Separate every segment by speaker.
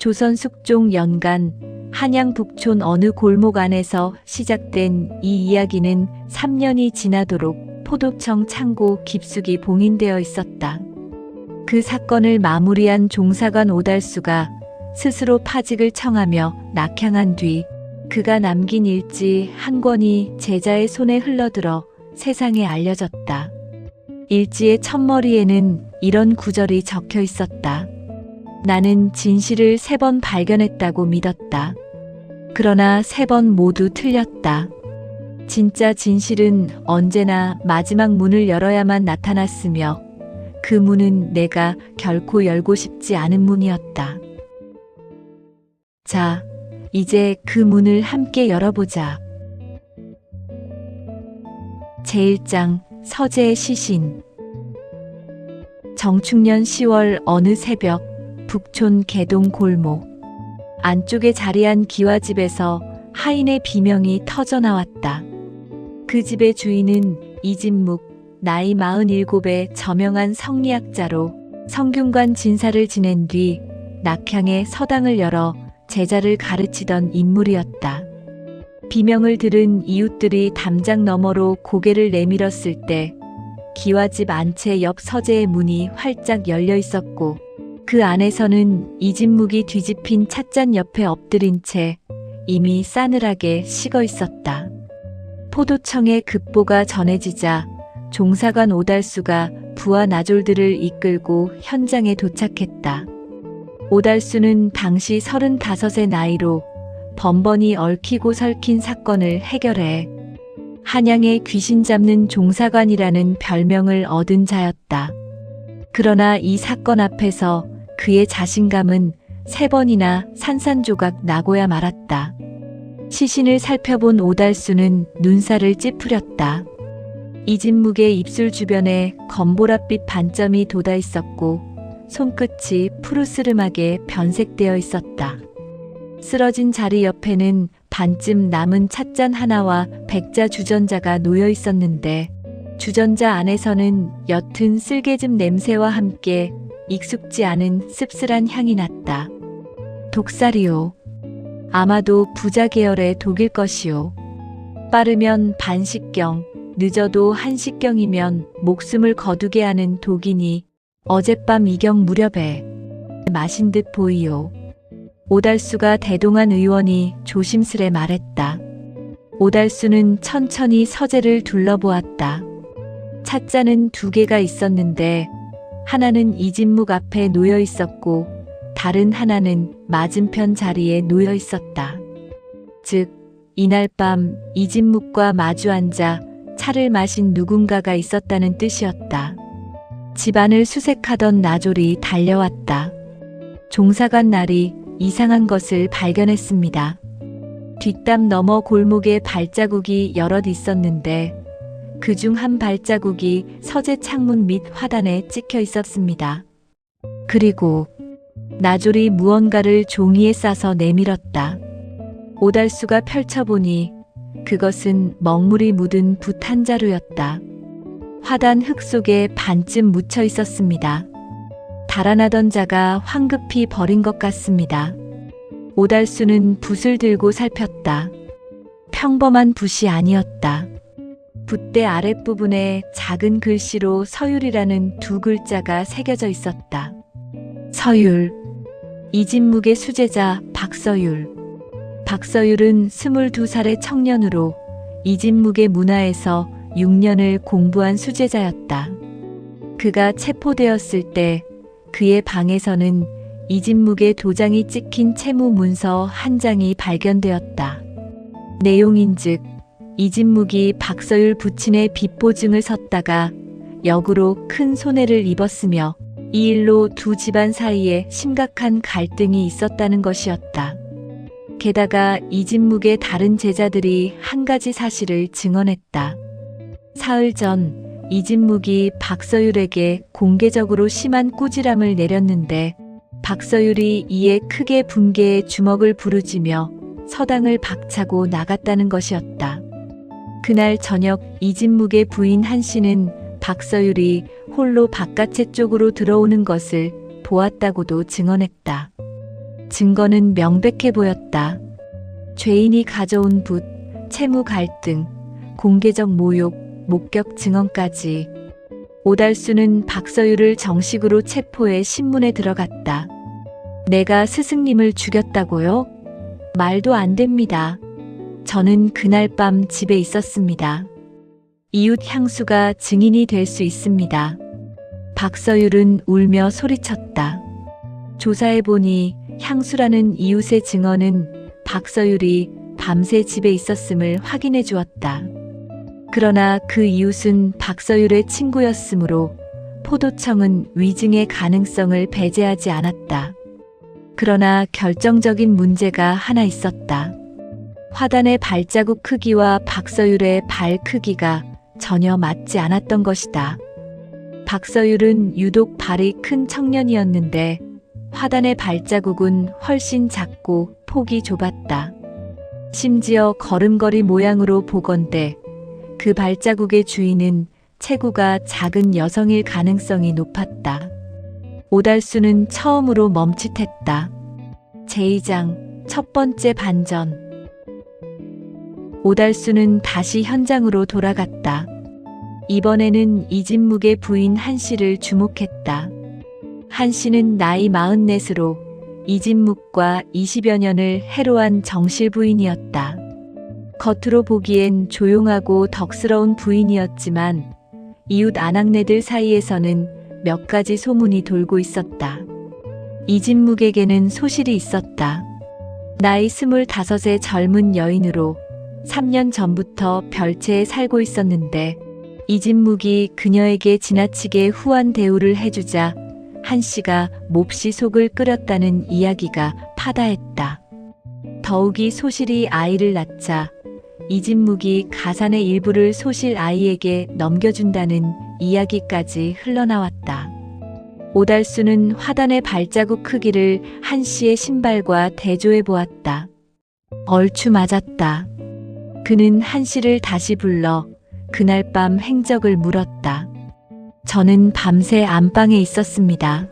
Speaker 1: 조선 숙종 연간 한양 북촌 어느 골목 안에서 시작된 이 이야기는 3년이 지나도록 포도청 창고 깊숙이 봉인되어 있었다. 그 사건을 마무리한 종사관 오달수가 스스로 파직을 청하며 낙향한 뒤 그가 남긴 일지 한 권이 제자의 손에 흘러들어 세상에 알려졌다. 일지의 첫머리에는 이런 구절이 적혀 있었다. 나는 진실을 3번 발견했다고 믿었다. 그러나 3번 모두 틀렸다. 진짜 진실은 언제나 마지막 문을 열어야만 나타났으며 그 문은 내가 결코 열고 싶지 않은 문이었다. 자, 이제 그 문을 함께 열어보자. 제1장 서재의 시신. 정축년 10월 어느 새벽 북촌 개동 골목 안쪽에 자리한 기와집에서 하인의 비명이 터져나왔다. 그 집의 주인은 이진묵, 나이 47의 저명한 성리학자로 성균관 진사를 지낸 뒤 낙향에 서당을 열어 제자를 가르치던 인물이었다. 비명을 들은 이웃들이 담장 너머로 고개를 내밀었을 때 기와집 안채 옆 서재의 문이 활짝 열려 있었고 그 안에서는 이진묵이 뒤집힌 찻잔 옆에 엎드린 채 이미 싸늘하게 식어 있었다. 포도청의 급보가 전해지자 종사관 오달수가 부하 나졸들을 이끌고 현장에 도착했다. 오달수는 당시 35의 나이로 번번이 얽히고 설킨 사건을 해결해 한양의 귀신 잡는 종사관이라는 별명을 얻은 자였다. 그러나 이 사건 앞에서 그의 자신감은 3번이나 산산조각 나고야 말았다. 시신을 살펴본 오달수는 눈살을 찌푸렸다. 이진묵의 입술 주변에 검보랏빛 반점이 돋아 있었고 손끝이 푸르스름하게 변색되어 있었다. 쓰러진 자리 옆에는 반쯤 남은 찻잔 하나와 백자 주전자가 놓여 있었는데 주전자 안에서는 옅은 쓸개즙 냄새와 함께 익숙지 않은 씁쓸한 향이 났다. 독살이요. 아마도 부자 계열의 독일 것이요. 빠르면 반식경, 늦어도 한식경이면 목숨을 거두게 하는 독이니 어젯밤 이경 무렵에 마신 듯 보이요. 오달수가 대동한 의원이 조심스레 말했다. 오달수는 천천히 서재를 둘러보았다. 찻잔은 2개가 있었는데 하나는 이진묵 앞에 놓여 있었고 다른 하나는 맞은편 자리에 놓여 있었다. 즉, 이날 밤 이진묵과 마주 앉아 차를 마신 누군가가 있었다는 뜻이었다. 집안을 수색하던 나졸이 달려왔다. 종사관 날이 이상한 것을 발견했습니다. 뒷담 너머 골목에 발자국이 여럿 있었는데 그중 한 발자국이 서재 창문 및 화단에 찍혀 있었습니다. 그리고 나졸이 무언가를 종이에 싸서 내밀었다. 오달수가 펼쳐보니 그것은 먹물이 묻은 붓 한 자루였다. 화단 흙 속에 반쯤 묻혀 있었습니다. 달아나던 자가 황급히 버린 것 같습니다. 오달수는 붓을 들고 살폈다. 평범한 붓이 아니었다. 붓대 아랫부분에 작은 글씨로 서율이라는 2글자가 새겨져 있었다. 서율. 이진묵의 수제자 박서율. 박서율은 22살의 청년으로 이진묵의 문화에서 6년을 공부한 수제자였다. 그가 체포되었을 때 그의 방에서는 이진묵의 도장이 찍힌 채무 문서 한 장이 발견되었다. 내용인즉 이진묵이 박서율 부친의 빚보증을 섰다가 역으로 큰 손해를 입었으며 이 일로 2 집안 사이에 심각한 갈등이 있었다는 것이었다. 게다가 이진묵의 다른 제자들이 한 가지 사실을 증언했다. 사흘 전 이진묵이 박서율에게 공개적으로 심한 꾸지람을 내렸는데 박서율이 이에 크게 분개해 주먹을 부르짖며 서당을 박차고 나갔다는 것이었다. 그날 저녁 이진묵의 부인 한씨는 박서율이 홀로 바깥채 쪽으로 들어오는 것을 보았다고도 증언했다. 증거는 명백해 보였다. 죄인이 가져온 붓, 채무 갈등, 공개적 모욕, 목격 증언까지. 오달수는 박서율을 정식으로 체포해 신문에 들어갔다. 내가 스승님을 죽였다고요? 말도 안 됩니다. 저는 그날 밤 집에 있었습니다. 이웃 향수가 증인이 될 수 있습니다. 박서율은 울며 소리쳤다. 조사해보니 향수라는 이웃의 증언은 박서율이 밤새 집에 있었음을 확인해 주었다. 그러나 그 이웃은 박서율의 친구였으므로 포도청은 위증의 가능성을 배제하지 않았다. 그러나 결정적인 문제가 하나 있었다. 화단의 발자국 크기와 박서율의 발 크기가 전혀 맞지 않았던 것이다. 박서율은 유독 발이 큰 청년이었는데 화단의 발자국은 훨씬 작고 폭이 좁았다. 심지어 걸음걸이 모양으로 보건대 그 발자국의 주인은 체구가 작은 여성일 가능성이 높았다. 오달수는 처음으로 멈칫했다. 제2장 첫 번째 반전. 오달수는 다시 현장으로 돌아갔다. 이번에는 이진묵의 부인 한씨를 주목했다. 한씨는 나이 44으로 이진묵과 20여 년을 해로한 정실 부인이었다. 겉으로 보기엔 조용하고 덕스러운 부인이었지만 이웃 아낙네들 사이에서는 몇 가지 소문이 돌고 있었다. 이진묵에게는 소실이 있었다. 나이 25의 젊은 여인으로 3년 전부터 별채에 살고 있었는데 이진묵이 그녀에게 지나치게 후한 대우를 해주자 한씨가 몹시 속을 끓였다는 이야기가 파다했다. 더욱이 소실이 아이를 낳자 이진묵이 가산의 일부를 소실 아이에게 넘겨준다는 이야기까지 흘러나왔다. 오달수는 화단의 발자국 크기를 한씨의 신발과 대조해 보았다. 얼추 맞았다. 그는 한씨를 다시 불러 그날 밤 행적을 물었다. 저는 밤새 안방에 있었습니다.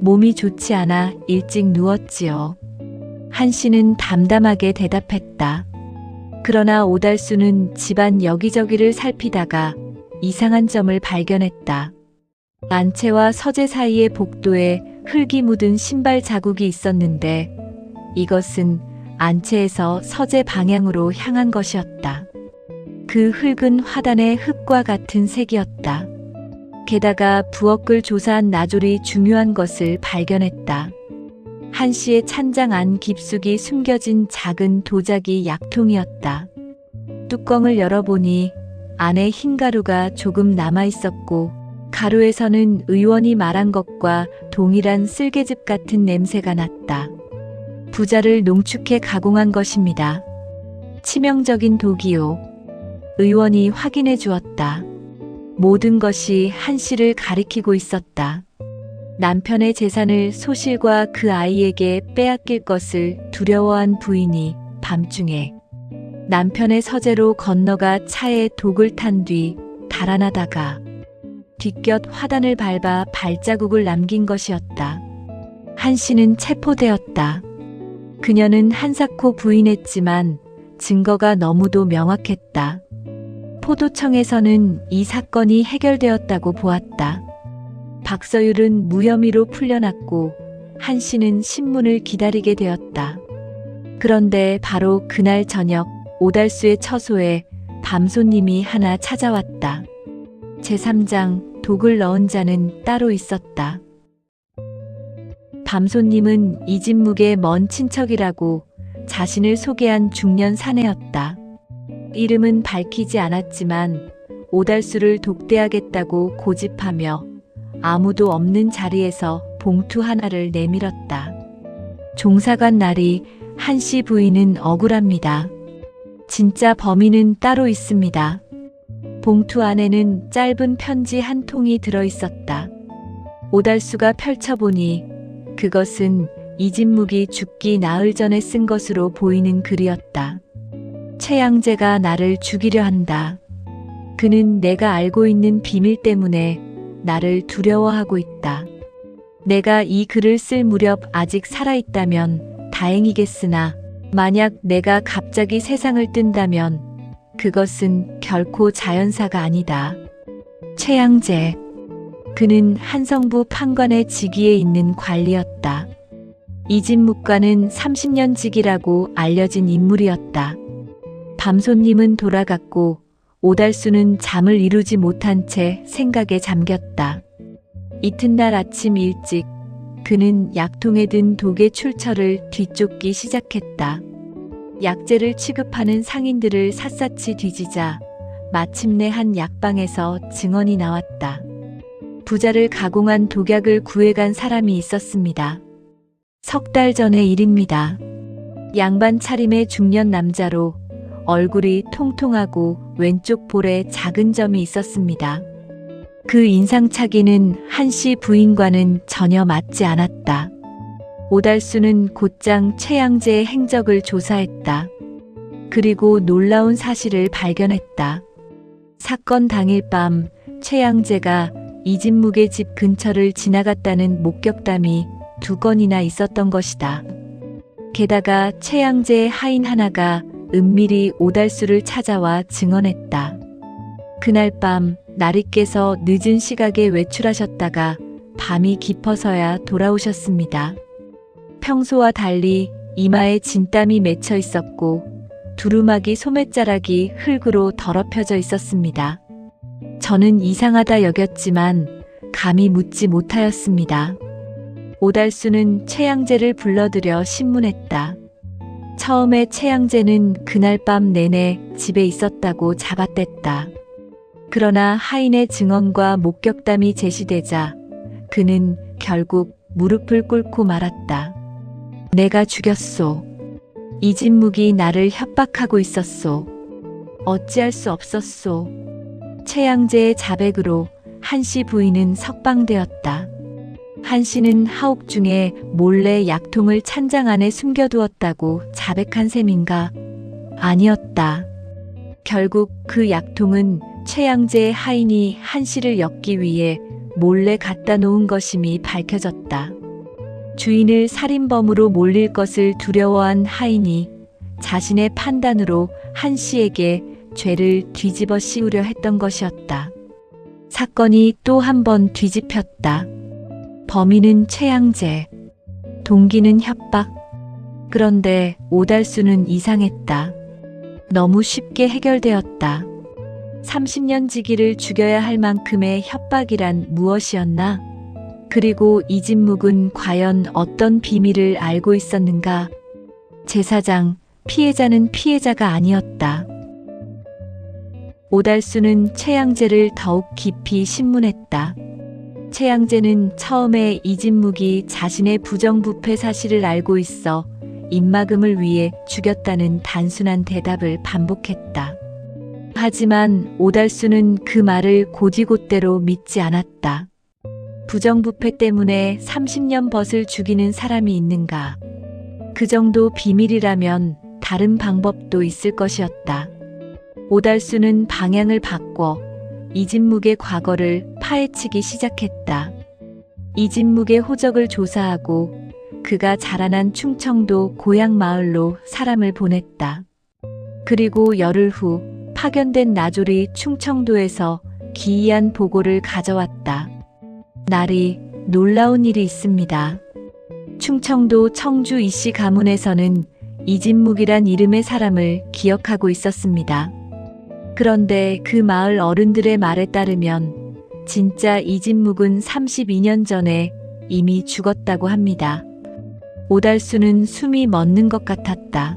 Speaker 1: 몸이 좋지 않아 일찍 누웠지요. 한씨는 담담하게 대답했다. 그러나 오달수는 집안 여기저기를 살피다가 이상한 점을 발견했다. 안채와 서재 사이의 복도에 흙이 묻은 신발 자국이 있었는데 이것은 안채에서 서재 방향으로 향한 것이었다. 그 흙은 화단의 흙과 같은 색이었다. 게다가 부엌을 조사한 나졸이 중요한 것을 발견했다. 한씨의 찬장 안 깊숙이 숨겨진 작은 도자기 약통이었다. 뚜껑을 열어보니 안에 흰 가루가 조금 남아있었고 가루에서는 의원이 말한 것과 동일한 쓸개즙 같은 냄새가 났다. 부자를 농축해 가공한 것입니다. 치명적인 독이요. 의원이 확인해 주었다. 모든 것이 한씨를 가리키고 있었다. 남편의 재산을 소실과 그 아이에게 빼앗길 것을 두려워한 부인이 밤중에 남편의 서재로 건너가 차에 독을 탄 뒤 달아나다가 뒷곁 화단을 밟아 발자국을 남긴 것이었다. 한씨는 체포되었다. 그녀는 한사코 부인했지만 증거가 너무도 명확했다. 포도청에서는 이 사건이 해결되었다고 보았다. 박서율은 무혐의로 풀려났고 한씨는 신문을 기다리게 되었다. 그런데 바로 그날 저녁 오달수의 처소에 밤손님이 하나 찾아왔다. 제3장 독을 넣은 자는 따로 있었다. 밤손님은 이진묵의 먼 친척이라고 자신을 소개한 중년 사내였다. 이름은 밝히지 않았지만 오달수를 독대하겠다고 고집하며 아무도 없는 자리에서 봉투 하나를 내밀었다. 종사관 날이 한씨 부인은 억울합니다. 진짜 범인은 따로 있습니다. 봉투 안에는 짧은 편지 한 통이 들어있었다. 오달수가 펼쳐보니 그것은 이진묵이 죽기 나흘 전에 쓴 것으로 보이는 글이었다. 최양재가 나를 죽이려 한다. 그는 내가 알고 있는 비밀 때문에 나를 두려워하고 있다. 내가 이 글을 쓸 무렵 아직 살아있다면 다행이겠으나 만약 내가 갑자기 세상을 뜬다면 그것은 결코 자연사가 아니다. 최양재. 그는 한성부 판관의 직위에 있는 관리였다. 이진묵과는 30년 직이라고 알려진 인물이었다. 밤손님은 돌아갔고 오달수는 잠을 이루지 못한 채 생각에 잠겼다. 이튿날 아침 일찍 그는 약통에 든 독의 출처를 뒤쫓기 시작했다. 약재를 취급하는 상인들을 샅샅이 뒤지자 마침내 한 약방에서 증언이 나왔다. 부자를 가공한 독약을 구해간 사람이 있었습니다. 석 달 전의 일입니다. 양반 차림의 중년 남자로 얼굴이 통통하고 왼쪽 볼에 작은 점이 있었습니다. 그 인상착의는 한씨 부인과는 전혀 맞지 않았다. 오달수는 곧장 최양재의 행적을 조사했다. 그리고 놀라운 사실을 발견했다. 사건 당일 밤 최양재가 이진묵의 집 근처를 지나갔다는 목격담이 2건이나 있었던 것이다. 게다가 최양재의 하인 하나가 은밀히 오달수를 찾아와 증언했다. 그날 밤 나리께서 늦은 시각에 외출하셨다가 밤이 깊어서야 돌아오셨습니다. 평소와 달리 이마에 진땀이 맺혀 있었고 두루마기 소매자락이 흙으로 더럽혀져 있었습니다. 저는 이상하다 여겼지만 감히 묻지 못하였습니다. 오달수는 최양재를 불러들여 신문했다. 처음에 최양재는 그날 밤 내내 집에 있었다고 잡아댔다. 그러나 하인의 증언과 목격담이 제시되자 그는 결국 무릎을 꿇고 말았다. 내가 죽였소. 이진묵이 나를 협박하고 있었소. 어찌할 수 없었소. 최양재의 자백으로 한씨 부인은 석방되었다. 한씨는 하옥 중에 몰래 약통을 찬장 안에 숨겨두었다고 자백한 셈인가? 아니었다. 결국 그 약통은 최양재의 하인이 한씨를 엮기 위해 몰래 갖다 놓은 것임이 밝혀졌다. 주인을 살인범으로 몰릴 것을 두려워한 하인이 자신의 판단으로 한씨에게 죄를 뒤집어 씌우려 했던 것이었다. 사건이 또 한 번 뒤집혔다. 범인은 최양재, 동기는 협박. 그런데 오달수는 이상했다. 너무 쉽게 해결되었다. 30년 지기를 죽여야 할 만큼의 협박이란 무엇이었나? 그리고 이진묵은 과연 어떤 비밀을 알고 있었는가? 제사장, 피해자는 피해자가 아니었다. 오달수는 최양재를 더욱 깊이 신문했다. 최양재는 처음에 이진묵이 자신의 부정부패 사실을 알고 있어 입막음을 위해 죽였다는 단순한 대답을 반복했다. 하지만 오달수는 그 말을 곧이곧대로 믿지 않았다. 부정부패 때문에 30년 벗을 죽이는 사람이 있는가? 그 정도 비밀이라면 다른 방법도 있을 것이었다. 오달수는 방향을 바꿔 이진묵의 과거를 파헤치기 시작했다. 이진묵의 호적을 조사하고 그가 자라난 충청도 고향 마을로 사람을 보냈다. 그리고 열흘 후 파견된 나졸이 충청도에서 기이한 보고를 가져왔다. 날이 놀라운 일이 있습니다. 충청도 청주 이씨 가문에서는 이진묵이란 이름의 사람을 기억하고 있었습니다. 그런데 그 마을 어른들의 말에 따르면 진짜 이진묵은 32년 전에 이미 죽었다고 합니다. 오달수는 숨이 멎는 것 같았다.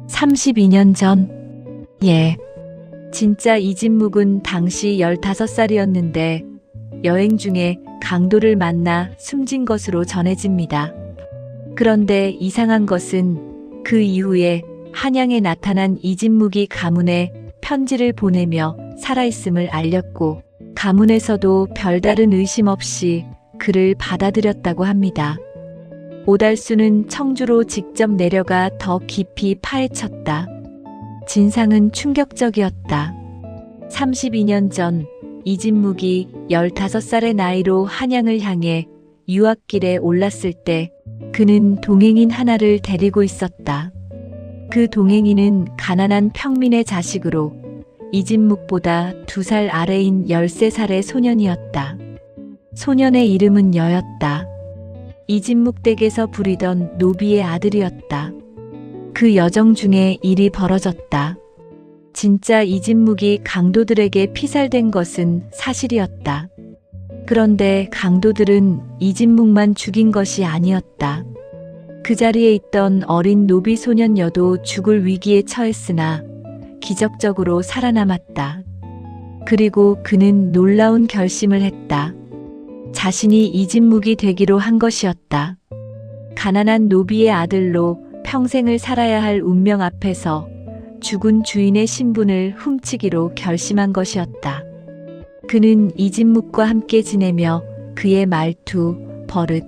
Speaker 1: 32년 전? 예. 진짜 이진묵은 당시 15살이었는데 여행 중에 강도를 만나 숨진 것으로 전해집니다. 그런데 이상한 것은 그 이후에 한양에 나타난 이진묵이 가문에 편지를 보내며 살아있음을 알렸고 가문에서도 별다른 의심 없이 그를 받아들였다고 합니다. 오달수는 청주로 직접 내려가 더 깊이 파헤쳤다. 진상은 충격적이었다. 32년 전 이진묵이 15살의 나이로 한양을 향해 유학길에 올랐을 때 그는 동행인 하나를 데리고 있었다. 그 동행인은 가난한 평민의 자식으로 이진묵보다 2살 아래인 13살의 소년이었다. 소년의 이름은 여였다. 이진묵 댁에서 부리던 노비의 아들이었다. 그 여정 중에 일이 벌어졌다. 진짜 이진묵이 강도들에게 피살된 것은 사실이었다. 그런데 강도들은 이진묵만 죽인 것이 아니었다. 그 자리에 있던 어린 노비 소년여도 죽을 위기에 처했으나 기적적으로 살아남았다. 그리고 그는 놀라운 결심을 했다. 자신이 이진묵이 되기로 한 것이었다. 가난한 노비의 아들로 평생을 살아야 할 운명 앞에서 죽은 주인의 신분을 훔치기로 결심한 것이었다. 그는 이진묵과 함께 지내며 그의 말투, 버릇,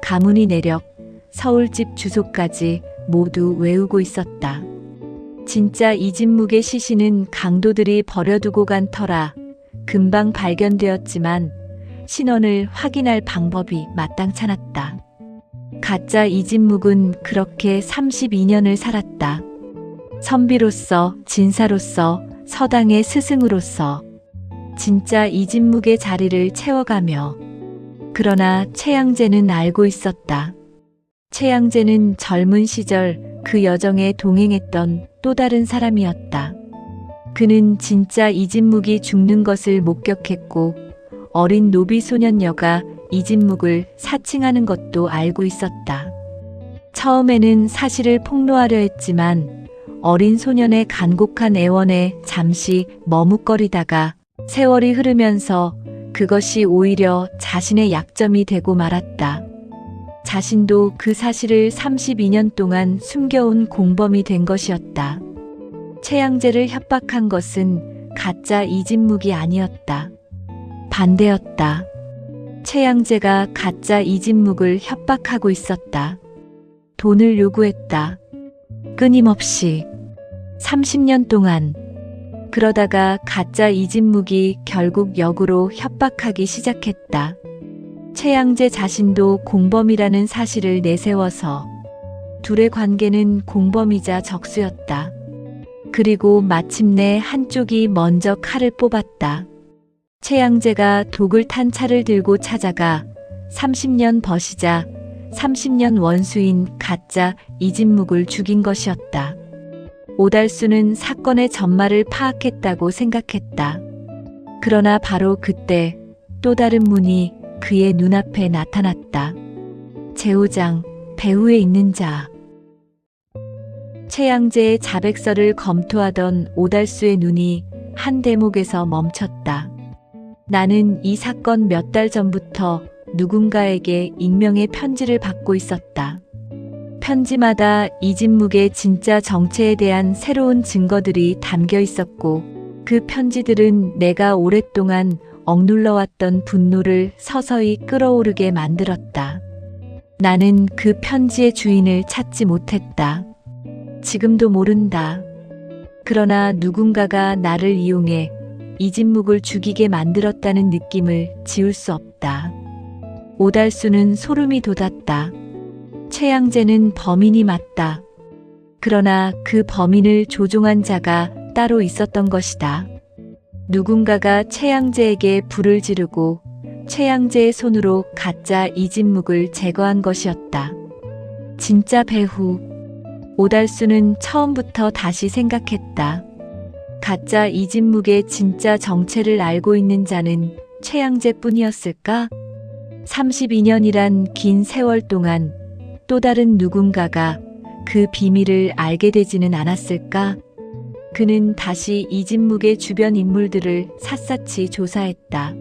Speaker 1: 가문의 내력, 서울집 주소까지 모두 외우고 있었다. 진짜 이진묵의 시신은 강도들이 버려두고 간 터라 금방 발견되었지만 신원을 확인할 방법이 마땅찮았다. 가짜 이진묵은 그렇게 32년을 살았다. 선비로서, 진사로서, 서당의 스승으로서 진짜 이진묵의 자리를 채워가며. 그러나 최양재는 알고 있었다. 최양재는 젊은 시절 그 여정에 동행했던 또 다른 사람이었다. 그는 진짜 이진묵이 죽는 것을 목격했고 어린 노비 소년여가 이진묵을 사칭하는 것도 알고 있었다. 처음에는 사실을 폭로하려 했지만 어린 소년의 간곡한 애원에 잠시 머뭇거리다가 세월이 흐르면서 그것이 오히려 자신의 약점이 되고 말았다. 자신도 그 사실을 32년 동안 숨겨온 공범이 된 것이었다. 최양재를 협박한 것은 가짜 이진묵이 아니었다. 반대였다. 최양재가 가짜 이진묵을 협박하고 있었다. 돈을 요구했다. 끊임없이 30년 동안. 그러다가 가짜 이진묵이 결국 역으로 협박하기 시작했다. 최양재 자신도 공범이라는 사실을 내세워서 둘의 관계는 공범이자 적수였다. 그리고 마침내 한쪽이 먼저 칼을 뽑았다. 최양재가 독을 탄 차를 들고 찾아가 30년 버시자 30년 원수인 가짜 이진묵을 죽인 것이었다. 오달수는 사건의 전말을 파악했다고 생각했다. 그러나 바로 그때 또 다른 문이 그의 눈앞에 나타났다. 제호장, 배후에 있는 자. 최양재의 자백서를 검토하던 오달수의 눈이 한 대목에서 멈췄다. 나는 이 사건 몇 달 전부터 누군가에게 익명의 편지를 받고 있었다. 편지마다 이진묵의 진짜 정체에 대한 새로운 증거들이 담겨 있었고 그 편지들은 내가 오랫동안 억눌러왔던 분노를 서서히 끌어오르게 만들었다. 나는 그 편지의 주인을 찾지 못했다. 지금도 모른다. 그러나 누군가가 나를 이용해 이진묵을 죽이게 만들었다는 느낌을 지울 수 없다. 오달수는 소름이 돋았다. 최양재는 범인이 맞다. 그러나 그 범인을 조종한 자가 따로 있었던 것이다. 누군가가 최양재에게 불을 지르고 최양재의 손으로 가짜 이진묵을 제거한 것이었다. 진짜 배후. 오달수는 처음부터 다시 생각했다. 가짜 이진묵의 진짜 정체를 알고 있는 자는 최양재뿐이었을까? 32년이란 긴 세월 동안 또 다른 누군가가 그 비밀을 알게 되지는 않았을까? 그는 다시 이진묵의 주변 인물들을 샅샅이 조사했다.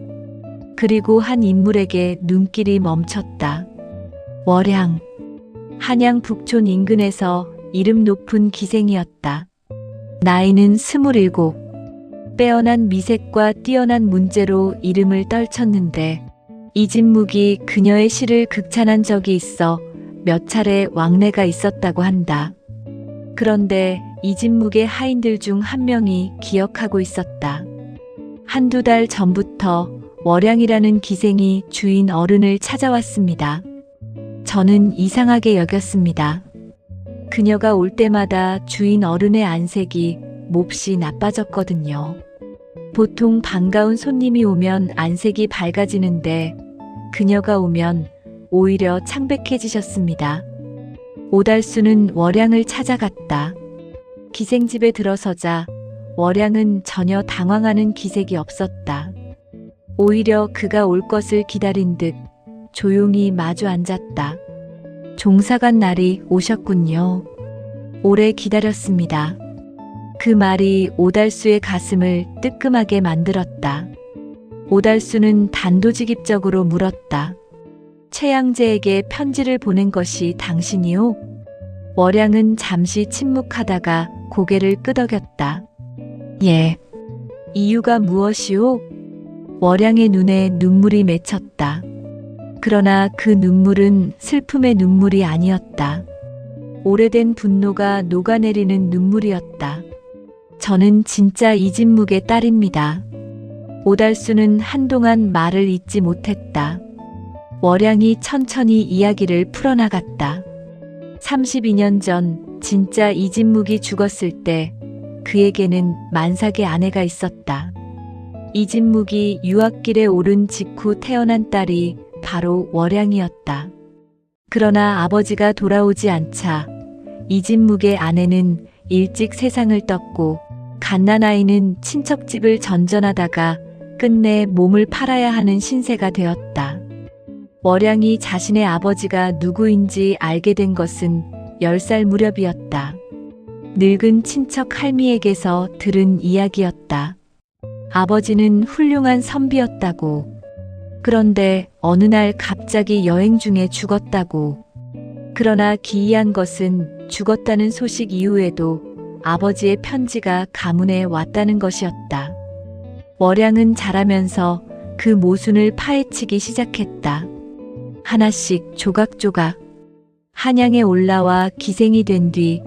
Speaker 1: 그리고 한 인물에게 눈길이 멈췄다. 월양. 한양 북촌 인근에서 이름 높은 기생이었다. 나이는 27. 빼어난 미색과 뛰어난 문제로 이름을 떨쳤는데 이진묵이 그녀의 시를 극찬한 적이 있어 몇 차례 왕래가 있었다고 한다. 그런데 이진묵의 하인들 중 한 명이 기억하고 있었다. 한두 달 전부터 월양이라는 기생이 주인 어른을 찾아왔습니다. 저는 이상하게 여겼습니다. 그녀가 올 때마다 주인 어른의 안색이 몹시 나빠졌거든요. 보통 반가운 손님이 오면 안색이 밝아지는데 그녀가 오면 오히려 창백해지셨습니다. 오달수는 월양을 찾아갔다. 기생집에 들어서자 월양은 전혀 당황하는 기색이 없었다. 오히려 그가 올 것을 기다린 듯 조용히 마주 앉았다. 종사간 날이 오셨군요. 오래 기다렸습니다. 그 말이 오달수의 가슴을 뜨끔하게 만들었다. 오달수는 단도직입적으로 물었다. 최양재에게 편지를 보낸 것이 당신이요? 월양은 잠시 침묵하다가 고개를 끄덕였다. 예. 이유가 무엇이오? 월양의 눈에 눈물이 맺혔다. 그러나 그 눈물은 슬픔의 눈물이 아니었다. 오래된 분노가 녹아내리는 눈물이었다. 저는 진짜 이진묵의 딸입니다. 오달수는 한동안 말을 잇지 못했다. 월양이 천천히 이야기를 풀어나갔다. 32년 전 진짜 이진묵이 죽었을 때 그에게는 만삭의 아내가 있었다. 이진묵이 유학길에 오른 직후 태어난 딸이 바로 월양이었다. 그러나 아버지가 돌아오지 않자 이진묵의 아내는 일찍 세상을 떴고 갓난아이는 친척집을 전전하다가 끝내 몸을 팔아야 하는 신세가 되었다. 월양이 자신의 아버지가 누구인지 알게 된 것은 10살 무렵이었다. 늙은 친척 할미에게서 들은 이야기였다. 아버지는 훌륭한 선비였다고. 그런데 어느 날 갑자기 여행 중에 죽었다고. 그러나 기이한 것은 죽었다는 소식 이후에도 아버지의 편지가 가문에 왔다는 것이었다. 월양은 자라면서 그 모순을 파헤치기 시작했다. 하나씩 조각조각. 한양에 올라와 기생이 된 뒤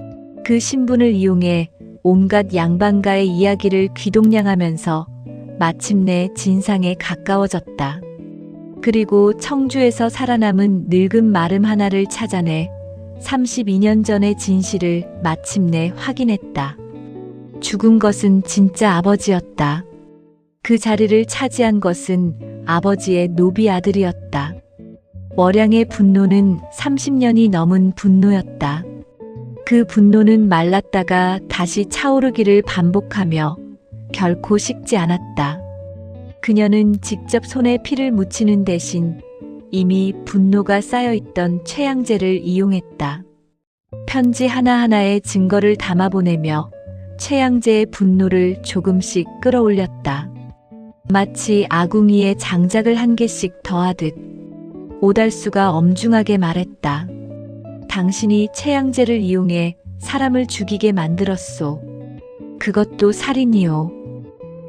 Speaker 1: 그 신분을 이용해 온갖 양반가의 이야기를 귀동냥하면서 마침내 진상에 가까워졌다. 그리고 청주에서 살아남은 늙은 마름 하나를 찾아내 32년 전의 진실을 마침내 확인했다. 죽은 것은 진짜 아버지였다. 그 자리를 차지한 것은 아버지의 노비 아들이었다. 월양의 분노는 30년이 넘은 분노였다. 그 분노는 말랐다가 다시 차오르기를 반복하며 결코 식지 않았다. 그녀는 직접 손에 피를 묻히는 대신 이미 분노가 쌓여있던 최양재를 이용했다. 편지 하나하나에 증거를 담아보내며 최양재의 분노를 조금씩 끌어올렸다. 마치 아궁이에 장작을 한 개씩 더하듯 오달수가 엄중하게 말했다. 당신이 최양재를 이용해 사람을 죽이게 만들었소. 그것도 살인이요.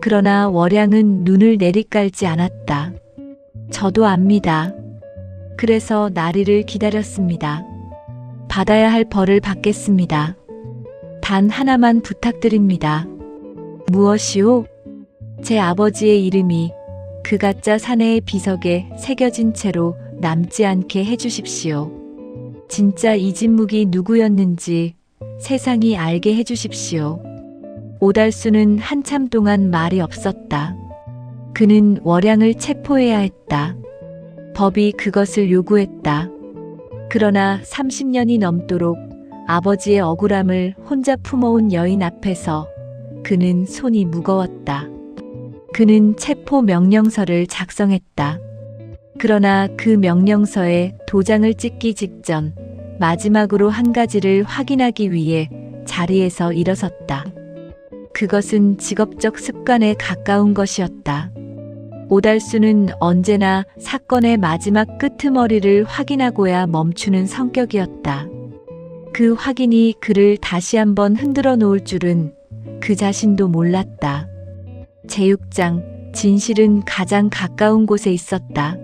Speaker 1: 그러나 월양은 눈을 내리깔지 않았다. 저도 압니다. 그래서 나리를 기다렸습니다. 받아야 할 벌을 받겠습니다. 단 하나만 부탁드립니다. 무엇이오? 제 아버지의 이름이 그 가짜 사내의 비석에 새겨진 채로 남지 않게 해주십시오. 진짜 이진묵이 누구였는지 세상이 알게 해주십시오. 오달수는 한참 동안 말이 없었다. 그는 월양을 체포해야 했다. 법이 그것을 요구했다. 그러나 30년이 넘도록 아버지의 억울함을 혼자 품어온 여인 앞에서 그는 손이 무거웠다. 그는 체포 명령서를 작성했다. 그러나 그 명령서에 도장을 찍기 직전 마지막으로 한 가지를 확인하기 위해 자리에서 일어섰다. 그것은 직업적 습관에 가까운 것이었다. 오달수는 언제나 사건의 마지막 끄트머리를 확인하고야 멈추는 성격이었다. 그 확인이 그를 다시 한번 흔들어 놓을 줄은 그 자신도 몰랐다. 제6장 진실은 가장 가까운 곳에 있었다.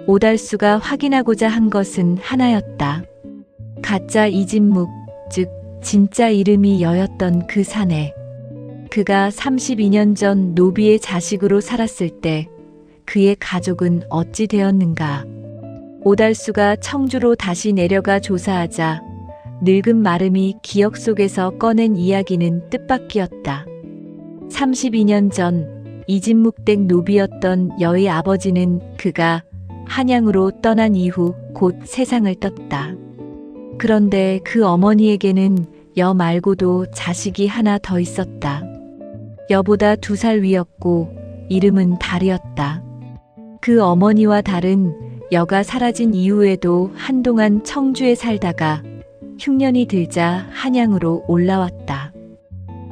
Speaker 1: 오달수가 확인하고자 한 것은 하나였다. 가짜 이진묵, 즉 진짜 이름이 여였던 그 사내. 그가 32년 전 노비의 자식으로 살았을 때 그의 가족은 어찌 되었는가? 오달수가 청주로 다시 내려가 조사하자 늙은 마름이 기억 속에서 꺼낸 이야기는 뜻밖이었다. 32년 전 이진묵댁 노비였던 여의 아버지는 그가 한양으로 떠난 이후 곧 세상을 떴다. 그런데 그 어머니에게는 여 말고도 자식이 하나 더 있었다. 여보다 2살 위였고 이름은 달이었다. 그 어머니와 달은 여가 사라진 이후에도 한동안 청주에 살다가 흉년이 들자 한양으로 올라왔다.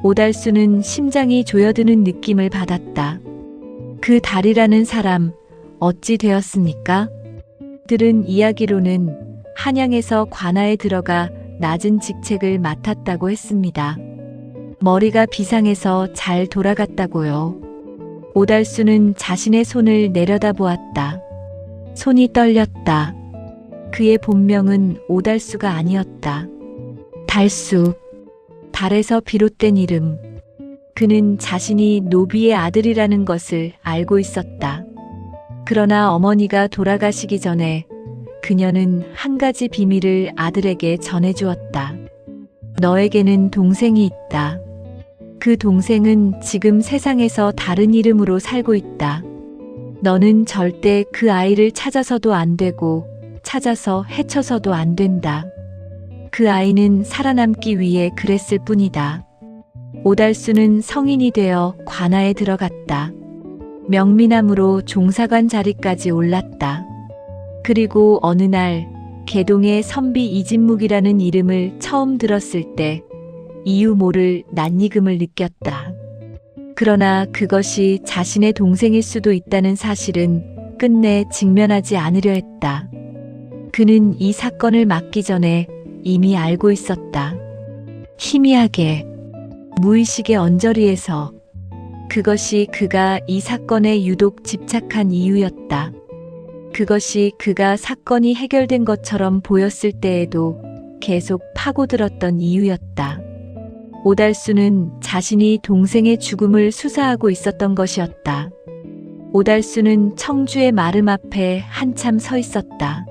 Speaker 1: 오달수는 심장이 조여드는 느낌을 받았다. 그 달이라는 사람 어찌 되었습니까? 들은 이야기로는 한양에서 관아에 들어가 낮은 직책을 맡았다고 했습니다. 머리가 비상해서 잘 돌아갔다고요. 오달수는 자신의 손을 내려다보았다. 손이 떨렸다. 그의 본명은 오달수가 아니었다. 달수. 달에서 비롯된 이름. 그는 자신이 노비의 아들이라는 것을 알고 있었다. 그러나 어머니가 돌아가시기 전에 그녀는 한 가지 비밀을 아들에게 전해주었다. 너에게는 동생이 있다. 그 동생은 지금 세상에서 다른 이름으로 살고 있다. 너는 절대 그 아이를 찾아서도 안 되고 찾아서 해쳐서도 안 된다. 그 아이는 살아남기 위해 그랬을 뿐이다. 오달수는 성인이 되어 관아에 들어갔다. 명미남으로 종사관 자리까지 올랐다. 그리고 어느 날 개동의 선비 이진묵이라는 이름을 처음 들었을 때 이유 모를 낯익음을 느꼈다. 그러나 그것이 자신의 동생일 수도 있다는 사실은 끝내 직면하지 않으려 했다. 그는 이 사건을 막기 전에 이미 알고 있었다. 희미하게, 무의식의 언저리에서. 그것이 그가 이 사건에 유독 집착한 이유였다. 그것이 그가 사건이 해결된 것처럼 보였을 때에도 계속 파고들었던 이유였다. 오달수는 자신이 동생의 죽음을 수사하고 있었던 것이었다. 오달수는 청주의 마름 앞에 한참 서 있었다.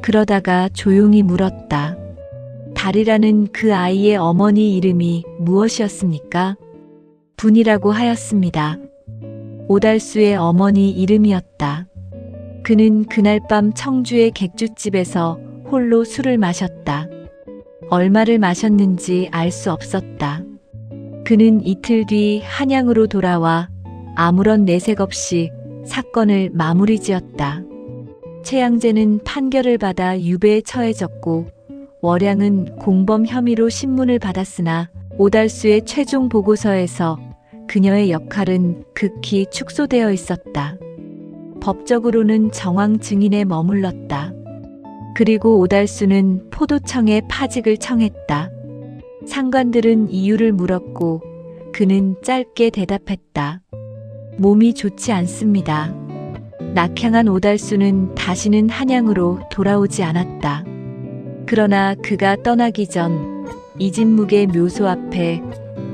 Speaker 1: 그러다가 조용히 물었다. 달이라는 그 아이의 어머니 이름이 무엇이었습니까? 분이라고 하였습니다. 오달수의 어머니 이름이었다. 그는 그날 밤 청주의 객주집에서 홀로 술을 마셨다. 얼마를 마셨는지 알 수 없었다. 그는 이틀 뒤 한양으로 돌아와 아무런 내색 없이 사건을 마무리 지었다. 최양재는 판결을 받아 유배에 처해졌고 월양은 공범 혐의로 신문을 받았으나 오달수의 최종 보고서에서 그녀의 역할은 극히 축소되어 있었다. 법적으로는 정황 증인에 머물렀다. 그리고 오달수는 포도청에 파직을 청했다. 상관들은 이유를 물었고 그는 짧게 대답했다. 몸이 좋지 않습니다. 낙향한 오달수는 다시는 한양으로 돌아오지 않았다. 그러나 그가 떠나기 전 이진묵의 묘소 앞에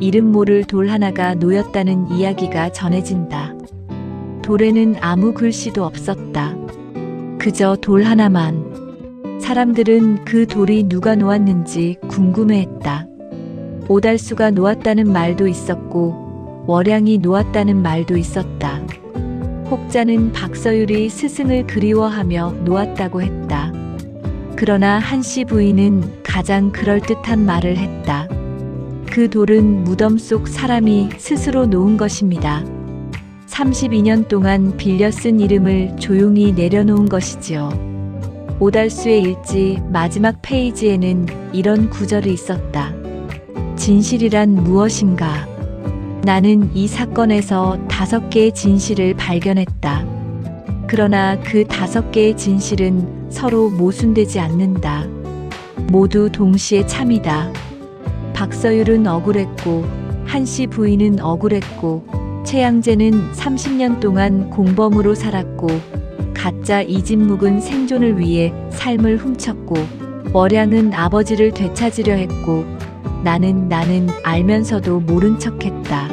Speaker 1: 이름 모를 돌 하나가 놓였다는 이야기가 전해진다. 돌에는 아무 글씨도 없었다. 그저 돌 하나만. 사람들은 그 돌이 누가 놓았는지 궁금해했다. 오달수가 놓았다는 말도 있었고 월양이 놓았다는 말도 있었다. 혹자는 박서율이 스승을 그리워하며 놓았다고 했다. 그러나 한씨 부인은 가장 그럴듯한 말을 했다. 그 돌은 무덤 속 사람이 스스로 놓은 것입니다. 32년 동안 빌려 쓴 이름을 조용히 내려놓은 것이지요. 오달수의 일지 마지막 페이지에는 이런 구절이 있었다. 진실이란 무엇인가? 나는 이 사건에서 5개의 진실을 발견했다. 그러나 그 5개의 진실은 서로 모순되지 않는다. 모두 동시에 참이다. 박서율은 억울했고 한씨 부인은 억울했고 최양재는 30년 동안 공범으로 살았고 가짜 이진묵은 생존을 위해 삶을 훔쳤고 월양은 아버지를 되찾으려 했고 나는 알면서도 모른 척했다.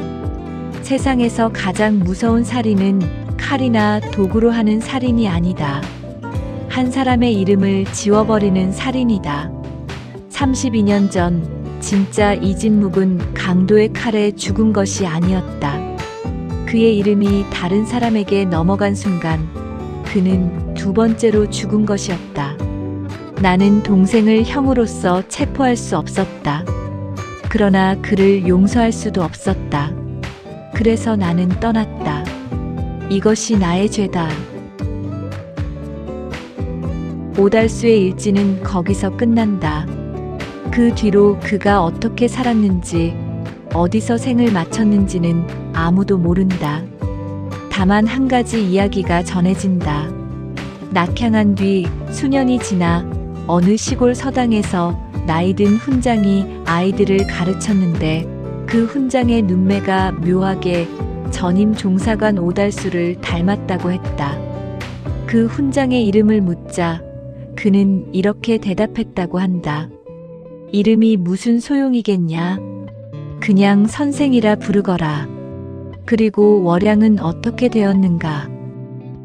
Speaker 1: 세상에서 가장 무서운 살인은 칼이나 도구로 하는 살인이 아니다. 한 사람의 이름을 지워버리는 살인이다. 32년 전 진짜 이진묵은 강도의 칼에 죽은 것이 아니었다. 그의 이름이 다른 사람에게 넘어간 순간 그는 두 번째로 죽은 것이었다. 나는 동생을 형으로서 체포할 수 없었다. 그러나 그를 용서할 수도 없었다. 그래서 나는 떠났다. 이것이 나의 죄다. 오달수의 일지는 거기서 끝난다. 그 뒤로 그가 어떻게 살았는지, 어디서 생을 마쳤는지는 아무도 모른다. 다만 한 가지 이야기가 전해진다. 낙향한 뒤 수년이 지나 어느 시골 서당에서 나이든 훈장이 아이들을 가르쳤는데 그 훈장의 눈매가 묘하게 전임 종사관 오달수를 닮았다고 했다. 그 훈장의 이름을 묻자 그는 이렇게 대답했다고 한다. 이름이 무슨 소용이겠냐? 그냥 선생이라 부르거라. 그리고 월양은 어떻게 되었는가?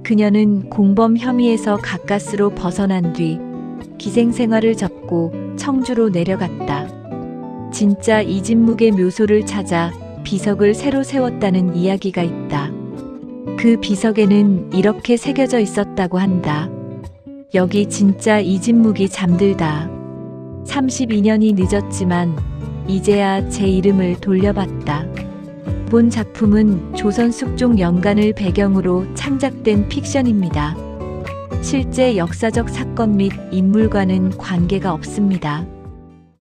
Speaker 1: 그녀는 공범 혐의에서 가까스로 벗어난 뒤 기생생활을 접고 청주로 내려갔다. 진짜 이진묵의 묘소를 찾아 비석을 새로 세웠다는 이야기가 있다. 그 비석에는 이렇게 새겨져 있었다고 한다. 여기 진짜 이진묵이 잠들다. 32년이 늦었지만 이제야 제 이름을 돌려봤다. 본 작품은 조선 숙종 연간을 배경으로 창작된 픽션입니다. 실제 역사적 사건 및 인물과는 관계가 없습니다.